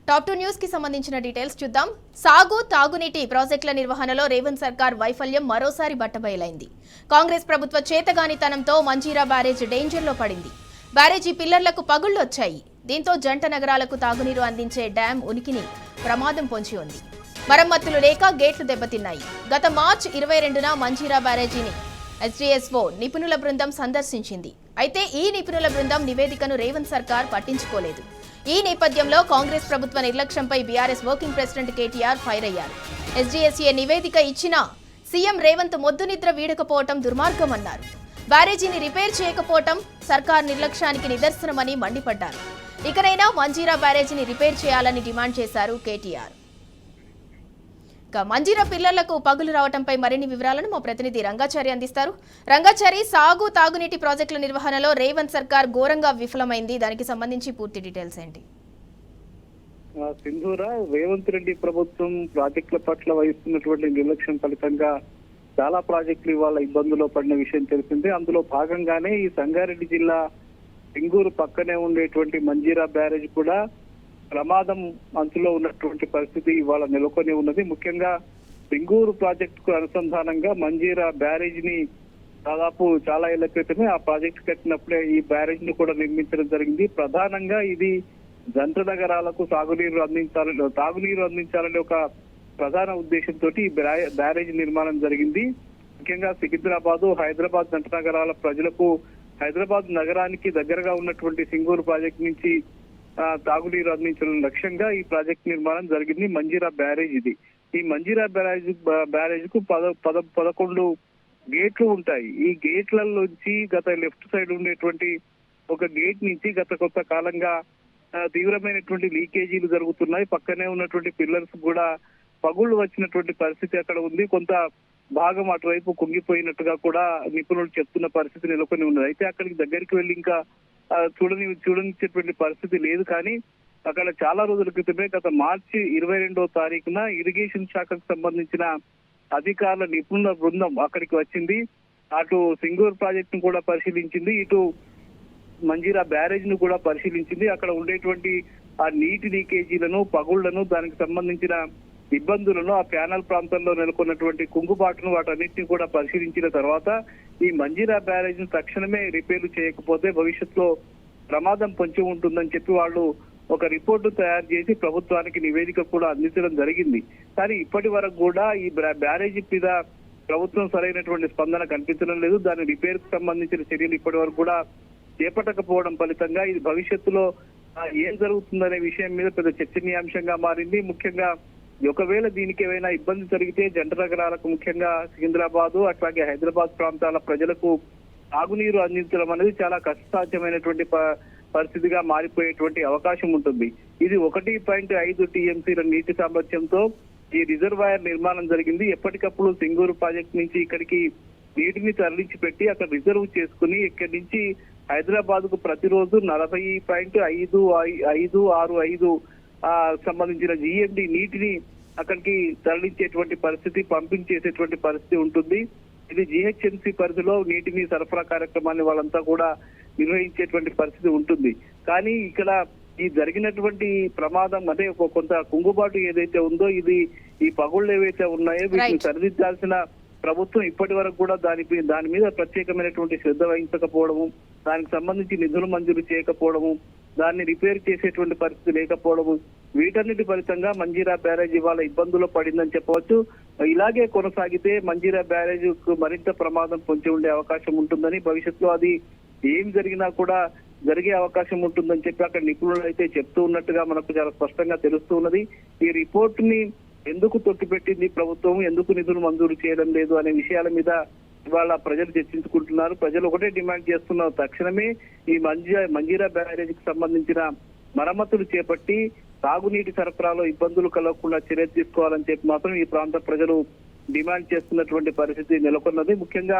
Top 2 news కి సంబంధించిన details చూద్దాం. సాగు తాగునీటి ప్రాజెక్టుల నిర్వహణలో రేవంత్ సర్కార్ వైఫల్యం మరోసారి బట్టబయలైంది. కాంగ్రెస్ ప్రభుత్వ చేతగానితనంతో మంజీరా బ్యారేజ్ డేంజర్లో పడింది. బ్యారేజీ పిల్లర్లకు పగుళ్లొచ్చాయి. దీంతో జంట నగరాలకు తాగునీరు అందించే డ్యాం ఉనికిని ప్రమాదం పొంచి ఉంది. మరమ్మతులు లేక గేట్లు దెబ్బతిన్నాయి. గత మార్చి 22న మంజీరా బ్యారేజీని ఎస్డీఎస్ఓ నిపుణుల బృందం సందర్శించింది. అయితే ఈ నిపుణుల బృందం నివేదికను రేవంత్ సర్కార్ పట్టించుకోలేదు. ఈ నేపథ్యంలో కాంగ్రెస్ ప్రభుత్వ నిర్లక్ష్యంపై BRS working president KTR fire అయ్యారు. ఎస్డీఎస్ఏ నివేదిక ఇచ్చినా సీఎం రేవంత్ మొద్దు నిద్ర వీడకపోవటం దుర్మార్గమన్నారు. బ్యారేజీని రిపేర్ చేయకపోవటం సర్కార్ నిర్లక్ష్యానికి నిదర్శనమని మండిపడ్డారు. ఇకనైనా మంజీరా బ్యారేజీని రిపేర్ చేయాలని డిమాండ్ చేశారు కేటీఆర్. మంజీరా పిల్లర్లకు పగులు రావడంపై మరిన్ని వివరాలను మా ప్రతినిధి రంగాచారి అందిస్తారు. రంగాచారి, సాగు తాగునీటి ప్రాజెక్టుల నిర్వహణలో రేవంత్ సర్కార్ ఘోరంగా విఫలమైంది. దానికి సంబంధించి పూర్తి డీటెయిల్స్ ఏంటి? సింధూరా, రేవంత్ రెడ్డి ప్రభుత్వం ప్రాజెక్టుల పట్ల వహిస్తున్నటువంటి నిర్లక్ష్యం ఫలితంగా చాలా ప్రాజెక్టులు ఇవాళ ఇబ్బందుల్లో పడిన విషయం తెలిసిందే. అందులో భాగంగానే ఈ సంగారెడ్డి జిల్లా సింగూరు పక్కనే ఉండేటువంటి మంజీరా బ్యారేజ్ కూడా ప్రమాదం అంచులో ఉన్నటువంటి పరిస్థితి ఇవాళ నెలకొని ఉన్నది. ముఖ్యంగా సింగూరు ప్రాజెక్టుకు అనుసంధానంగా మంజీరా బ్యారేజ్ ని దాదాపు చాలా ఏళ్ల క్రితమే ఆ ప్రాజెక్టు కట్టినప్పుడే ఈ బ్యారేజ్ ని కూడా నిర్మించడం జరిగింది. ప్రధానంగా ఇది జంట నగరాలకు తాగునీరు అందించాలనే ఒక ప్రధాన ఉద్దేశంతో ఈ బ్యారేజ్ నిర్మాణం జరిగింది. ముఖ్యంగా సికింద్రాబాద్, హైదరాబాద్ జంట నగరాల ప్రజలకు హైదరాబాద్ నగరానికి దగ్గరగా ఉన్నటువంటి సింగూరు ప్రాజెక్టు నుంచి తాగునీరు అందించడం లక్ష్యంగా ఈ ప్రాజెక్ట్ నిర్మాణం జరిగింది. మంజీరా బ్యారేజ్ ఇది. ఈ మంజీరా బ్యారేజ్ కు 11 గేట్లు ఉంటాయి. ఈ గేట్లలోంచి గత లెఫ్ట్ సైడ్ ఉండేటువంటి ఒక గేట్ నుంచి గత కొంత కాలంగా తీవ్రమైనటువంటి లీకేజీలు జరుగుతున్నాయి. పక్కనే ఉన్నటువంటి పిల్లర్స్ కూడా పగుళ్లు వచ్చినటువంటి పరిస్థితి అక్కడ ఉంది. కొంత భాగం అటువైపు కుంగిపోయినట్టుగా కూడా నిపుణులు చెప్తున్న పరిస్థితి నెలకొని ఉన్నది. అయితే అక్కడికి దగ్గరికి వెళ్ళి ఇంకా చూడనిచ్చేటువంటి పరిస్థితి లేదు. కానీ అక్కడ చాలా రోజుల క్రితమే గత మార్చి 22వ తారీఖున ఇరిగేషన్ శాఖకు సంబంధించిన అధికారుల నిపుణుల బృందం అక్కడికి వచ్చింది. అటు సింగూరు ప్రాజెక్ట్ ను కూడా పరిశీలించింది, ఇటు మంజీరా బ్యారేజ్ ను కూడా పరిశీలించింది. అక్కడ ఉండేటువంటి ఆ నీటి లీకేజీలను, పగుళ్లను, దానికి సంబంధించిన ఇబ్బందులను, ఆ ప్యానల్ ప్రాంతంలో నెలకొన్నటువంటి కుంగుబాటును, వాటన్నిటిని కూడా పరిశీలించిన తర్వాత ఈ మంజీరా బ్యారేజ్ ను తక్షణమే రిపేర్లు చేయకపోతే భవిష్యత్తులో ప్రమాదం పొంచి ఉంటుందని చెప్పి వాళ్ళు ఒక రిపోర్టు తయారు చేసి ప్రభుత్వానికి నివేదిక కూడా అందించడం జరిగింది. కానీ ఇప్పటి వరకు కూడా ఈ బ్యారేజీ మీద ప్రభుత్వం సరైనటువంటి స్పందన కనిపించడం లేదు. దాని రిపేర్ కు సంబంధించిన చర్యలు ఇప్పటి వరకు కూడా చేపట్టకపోవడం ఫలితంగా ఇది భవిష్యత్తులో ఏం జరుగుతుందనే విషయం మీద పెద్ద చర్చనీయాంశంగా మారింది. ముఖ్యంగా ఒకవేళ దీనికి ఏమైనా ఇబ్బంది జరిగితే జంట నగరాలకు, ముఖ్యంగా సికింద్రాబాద్ అట్లాగే హైదరాబాద్ ప్రాంతాల ప్రజలకు తాగునీరు అందించడం అనేది చాలా కష్టసాధ్యమైనటువంటి పరిస్థితిగా మారిపోయేటువంటి అవకాశం ఉంటుంది. ఇది 1.5 టీఎంసీల నీటి సామర్థ్యంతో ఈ రిజర్వాయర్ నిర్మాణం జరిగింది. ఎప్పటికప్పుడు సింగూరు ప్రాజెక్ట్ నుంచి ఇక్కడికి నీటిని తరలించి పెట్టి అక్కడ రిజర్వ్ చేసుకుని ఇక్కడి నుంచి హైదరాబాద్ కు ప్రతిరోజు 40.565 సంబంధించిన జిఎండి నీటిని అక్కడికి తరలించేటువంటి పరిస్థితి, పంపించేసేటువంటి పరిస్థితి ఉంటుంది. ఇది జిహెచ్ఎంసీ పరిధిలో నీటిని సరఫరా కార్యక్రమాన్ని వాళ్ళంతా కూడా నిర్వహించేటువంటి పరిస్థితి ఉంటుంది. కానీ ఇక్కడ ఈ జరిగినటువంటి ప్రమాదం అంటే కొంత కుంగుబాటు ఏదైతే ఉందో, ఇది ఈ పగుళ్ళు ఏవైతే ఉన్నాయో వీటిని సరిదిద్దాల్సిన ప్రభుత్వం ఇప్పటి వరకు కూడా దాని మీద ప్రత్యేకమైనటువంటి శ్రద్ధ వహించకపోవడము, దానికి సంబంధించి నిధులు మంజూరు చేయకపోవడము, దాన్ని రిపేర్ చేసేటువంటి పరిస్థితి లేకపోవడము, వీటన్నిటి ఫలితంగా మంజీరా బ్యారేజ్ ఇవాళ ఇబ్బందుల్లో పడిందని చెప్పవచ్చు. ఇలాగే కొనసాగితే మంజీరా బ్యారేజ్ కు మరింత ప్రమాదం పొంచి ఉండే అవకాశం ఉంటుందని, భవిష్యత్తులో అది ఏం జరిగినా కూడా జరిగే అవకాశం ఉంటుందని చెప్పి అక్కడ నిపుణులు అయితే చెప్తూ ఉన్నట్టుగా మనకు చాలా స్పష్టంగా తెలుస్తూ ఉన్నది. ఈ రిపోర్ట్ ని ఎందుకు తొక్కిపెట్టింది ప్రభుత్వం, ఎందుకు నిధులు మంజూరు చేయడం లేదు అనే విషయాల మీద ఇవాళ ప్రజలు చర్చించుకుంటున్నారు. ప్రజలు ఒకటే డిమాండ్ చేస్తున్నారు, తక్షణమే ఈ మంజీరా బ్యారేజ్ కి సంబంధించిన మరమ్మతులు చేపట్టి తాగునీటి సరఫరాలో ఇబ్బందులు కలగకుండా చర్య తీసుకోవాలని చెప్పి మాత్రం ఈ ప్రాంత ప్రజలు డిమాండ్ చేస్తున్నటువంటి పరిస్థితి నెలకొన్నది. ముఖ్యంగా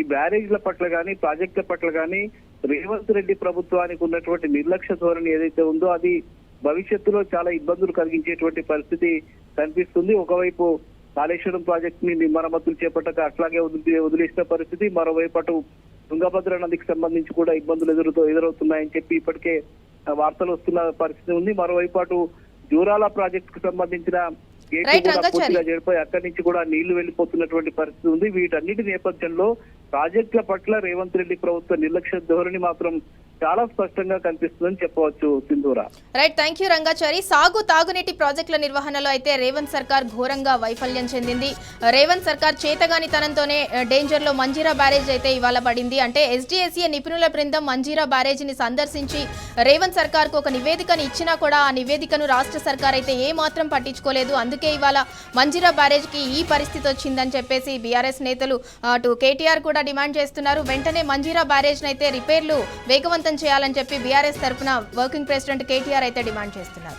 ఈ బ్యారేజ్ల పట్ల కానీ, ప్రాజెక్టుల పట్ల కానీ రేవంత్ రెడ్డి ప్రభుత్వానికి ఉన్నటువంటి నిర్లక్ష్య ధోరణి ఏదైతే ఉందో అది భవిష్యత్తులో చాలా ఇబ్బందులు కలిగించేటువంటి పరిస్థితి కనిపిస్తుంది. ఒకవైపు కాళేశ్వరం ప్రాజెక్ట్ ని మరమ్మతులు చేపట్టక అట్లాగే వదిలేసిన పరిస్థితి, మరోవైపు అటు తుంగభద్ర నదికి సంబంధించి కూడా ఇబ్బందులు ఎదురవుతున్నాయని చెప్పి ఇప్పటికే వార్తలు వస్తున్న పరిస్థితి ఉంది. మరోవైపు అటు జూరాల ప్రాజెక్ట్ కు సంబంధించిన గేట్లు రైట్ కూడా రంగాచారి. పూర్తిగా చెడిపోయి అక్కడి నుంచి కూడా నీళ్లు వెళ్లిపోతున్నటువంటి పరిస్థితి ఉంది. వీటన్నిటి నేపథ్యంలో ప్రాజెక్టుల పట్ల రేవంత్ రెడ్డి ప్రభుత్వ నిర్లక్ష్య ధోరణి మాత్రం చాలా స్పష్టంగా కనిపిస్తుందని చెప్పవచ్చు Sindhura. Right, thank you Rangachari. సాగు తాగునీటి ప్రాజెక్టుల నిర్వహణలో అయితే రేవంత్ సర్కార్ ఘోరంగా వైఫల్యం చెందింది. రేవంత్ సర్కార్ చేతగానితనంతోనే డేంజర్ లో మంజీరా బ్యారేజ్ అయితే ఇవాళ పడింది. అంటే ఎస్డిఎస్ఏ నిపుణుల బృందం మంజీరా బ్యారేజీని సందర్శించి రేవంత్ సర్కార్ కు ఒక నివేదికను ఇచ్చినా కూడా ఆ నివేదికను రాష్ట్ర సర్కార్ అయితే ఏ మాత్రం పట్టించుకోలేదు. అందుకే ఇవాళ మంజీరా బ్యారేజ్ కి ఈ పరిస్థితి వచ్చిందని చెప్పేసి బీఆర్ఎస్ నేతలు అటు కేటీఆర్ కూడా డిమాండ్ చేస్తున్నారు. వెంటనే మంజీరా బ్యారేజ్ అయితే రిపేర్లు వేగవంతం చేయాలని చెప్పి బీఆర్ఎస్ తరఫున వర్కింగ్ ప్రెసిడెంట్ కేటీఆర్ అయితే డిమాండ్ చేస్తున్నారు.